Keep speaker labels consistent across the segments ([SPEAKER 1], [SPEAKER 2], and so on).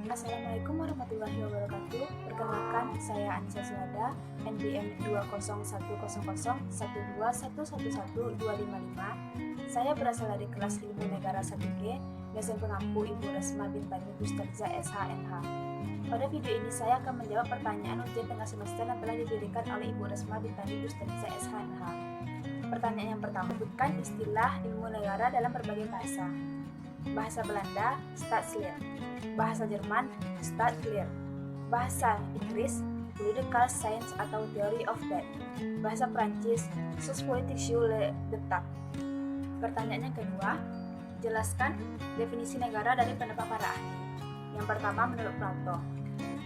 [SPEAKER 1] Assalamualaikum warahmatullahi wabarakatuh. Perkenalkan, saya Anissa Suhada, NPM 201010121111255. Saya berasal dari kelas Ilmu Negara 1G, dosen pengampu Ibu Resma Bintani Ustadzah SHMH. Pada video ini saya akan menjawab pertanyaan ujian tengah semester yang telah diberikan oleh Ibu Resma Bintani Ustadzah SHMH. Pertanyaan yang pertama, sebutkan istilah ilmu negara dalam berbagai bahasa. Bahasa Belanda, Staatsleer. Bahasa Jerman, Staatsleer. Bahasa Inggris, Political Science atau Theory of That. Bahasa Prancis, Sociopolitique sur l'État. Pertanyaan yang kedua, jelaskan definisi negara dari pendapat para ahli. Yang pertama, menurut Plato.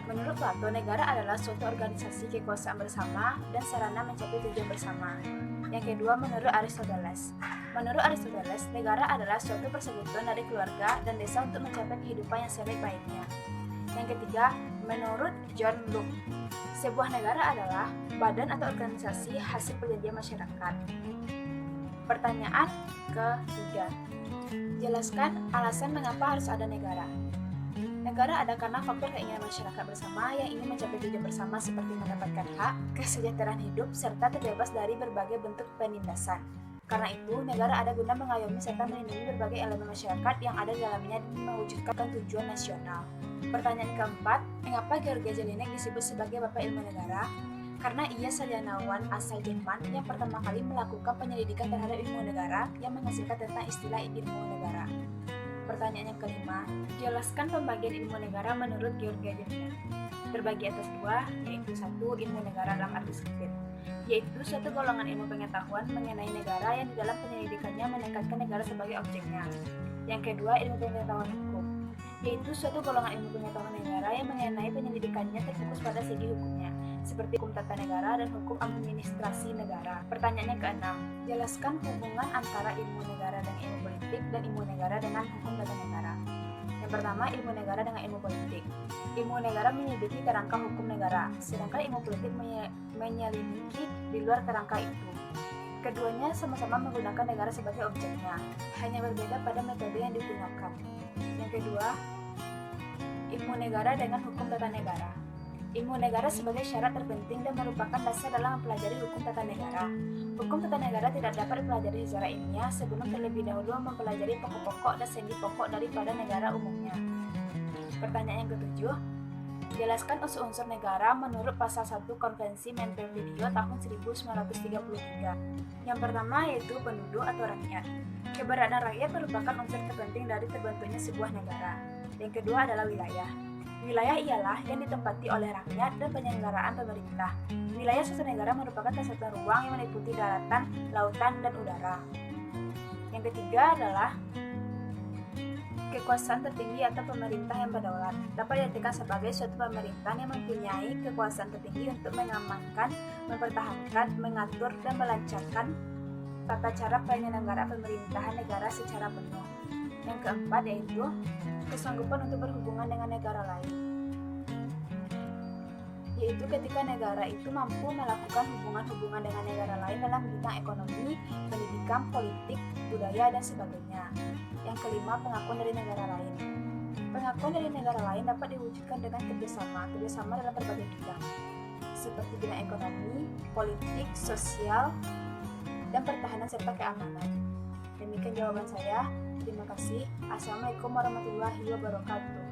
[SPEAKER 1] Menurut Plato, negara adalah suatu organisasi kekuasaan bersama dan sarana mencapai tujuan bersama. Yang kedua, menurut Aristoteles. Menurut Aristoteles, negara adalah suatu persekutuan dari keluarga dan desa untuk mencapai kehidupan yang sebaik-baiknya. Yang ketiga, menurut John Locke, sebuah negara adalah badan atau organisasi hasil perjanjian masyarakat. Pertanyaan ketiga, jelaskan alasan mengapa harus ada negara. Negara ada karena faktor keinginan masyarakat bersama yang ingin mencapai tujuan bersama seperti mendapatkan hak, kesejahteraan hidup, serta terbebas dari berbagai bentuk penindasan. Karena itu, negara ada guna mengayomi serta melindungi berbagai elemen masyarakat yang ada di dalamnya dan mewujudkan tujuan nasional. Pertanyaan keempat, mengapa George Jelinek disebut sebagai Bapak Ilmu Negara? Karena ia sarjanawan asal Jerman yang pertama kali melakukan penyelidikan terhadap ilmu negara yang menghasilkan tentang istilah ilmu negara. Pertanyaan yang kelima, jelaskan pembagian ilmu negara menurut George Jelinek. Terbagi atas dua, yaitu satu, ilmu negara dalam arti sempit, yaitu suatu golongan ilmu pengetahuan mengenai negara yang di dalam penyelidikannya menekankan negara sebagai objeknya. Yang kedua, ilmu pengetahuan hukum, yaitu suatu golongan ilmu pengetahuan negara yang mengenai penyelidikannya terfokus pada segi hukumnya, seperti hukum tata negara dan hukum administrasi negara. Pertanyaan yang keenam, jelaskan hubungan antara ilmu negara dengan ilmu politik dan ilmu negara dengan hukum tata negara. Yang pertama, ilmu negara dengan ilmu politik. Ilmu negara menyelidiki kerangka hukum negara, sedangkan ilmu politik menyelidiki di luar kerangka itu. Keduanya sama-sama menggunakan negara sebagai objeknya, hanya berbeda pada metode yang digunakan. Yang kedua, ilmu negara dengan hukum tata negara. Ilmu negara sebagai syarat terpenting dan merupakan dasar dalam mempelajari hukum tata negara. Hukum tata negara tidak dapat dipelajari secara ilmiah sebelum terlebih dahulu mempelajari pokok-pokok dan sendi pokok daripada negara umumnya. Pertanyaan yang ketujuh, jelaskan unsur-unsur negara menurut pasal 1 Konvensi Montevideo tahun 1933. Yang pertama yaitu penduduk atau rakyat. Keberadaan rakyat merupakan unsur terpenting dari terbentuknya sebuah negara. Yang kedua adalah wilayah. Wilayah ialah yang ditempati oleh rakyat dan penyelenggaraan pemerintah. Wilayah suatu negara merupakan kesatuan ruang yang meliputi daratan, lautan, dan udara. Yang ketiga adalah kekuasaan tertinggi atau pemerintah yang berdaulat. Dapat diartikan sebagai suatu pemerintahan yang mempunyai kekuasaan tertinggi untuk mengamankan, mempertahankan, mengatur, dan melancarkan tata cara penyelenggaraan pemerintahan negara secara penuh. Yang keempat yaitu kesanggupan untuk berhubungan dengan negara lain, yaitu ketika negara itu mampu melakukan hubungan-hubungan dengan negara lain dalam bidang ekonomi, pendidikan, politik, budaya, dan sebagainya. Yang kelima, pengakuan dari negara lain. Pengakuan dari negara lain dapat diwujudkan dengan kerjasama dalam berbagai bidang, seperti bidang ekonomi, politik, sosial, dan pertahanan serta keamanan. Demikian jawaban saya. Terima kasih. Assalamualaikum warahmatullahi wabarakatuh.